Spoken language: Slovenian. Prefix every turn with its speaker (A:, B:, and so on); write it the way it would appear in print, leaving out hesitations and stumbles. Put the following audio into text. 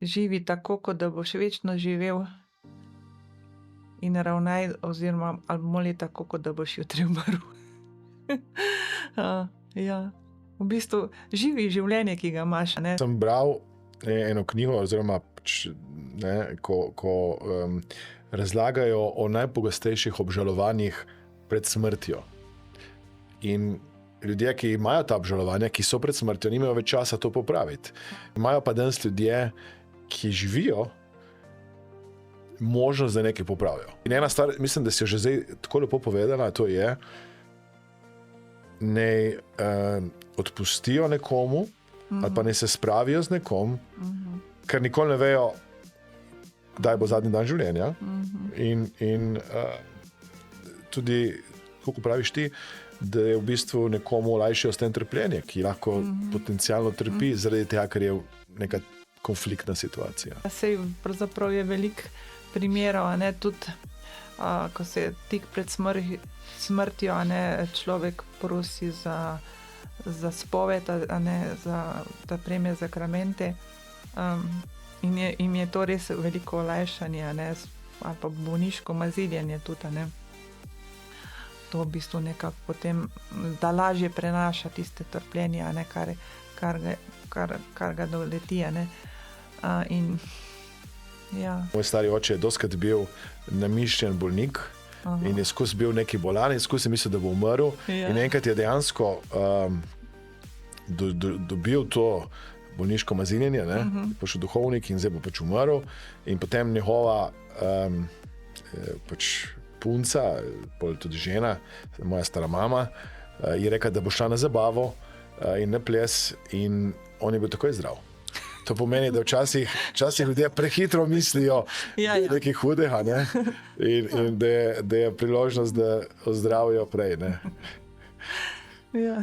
A: živi tako, kot da boš večno živel in ravnaj oziroma ali moli tako, kot da boš jutri umrl. Ja, v bistvu živi življenje, ki ga imaš, ne.
B: Sem bral eno knjigo, oziroma ko razlagajo o najpogostejših obžalovanjih pred smrtjo. In ljudje, ki imajo ta obžalovanja, ki so pred smrtjo, nimajo več časa to popraviti. Imajo pa danes ljudje, ki živijo, možnost, da nekaj popravijo. In ena stvar, mislim, da si jo že zdaj tako lepo povedala, to je, ne odpustijo nekomu, ali pa ne se spravijo z nekom, ker nikoli ne vejo, kdaj bo zadnji dan življenja. In tudi, kako praviš ti, da je v bistvu nekomu olajšajo s tem trpljenje, ki lahko potencialno trpi zaradi tega, ker je neka konfliktna situacija.
A: Sej pravzaprav je veliko primerov, a ne, tudi ko se tik pred smrtjo, a ne, človek prosi za spoved, a ne, da prejme zakramente, in je to res veliko olajšanje, a ne, ali pa bolniško maziljenje tudi, a ne. To v bistvu nekako potem, da lažje prenaša tiste trpljenje, a ne, kar ga doleti, a ne. In ja.
B: Moj stari oče je dostikrat bil namišljen bolnik. In je skozi bil neki bolan in skozi mislil, da bo umrl.
A: Ja.
B: In enkrat je dejansko dobil to bolniško mazinjenje, ne? Prišel duhovnik in zdaj bo pač umrl. In potem njegova pač punca, tudi žena, moja stara mama, je rekla, da bo šla na zabavo in na ples, in on je bil takoj zdrav. To pomeni, da včasih ljudje prehitro mislijo, da je nekaj hudega, ne? In da je priložnost, da ozdravijo prej, ne?
A: Ja.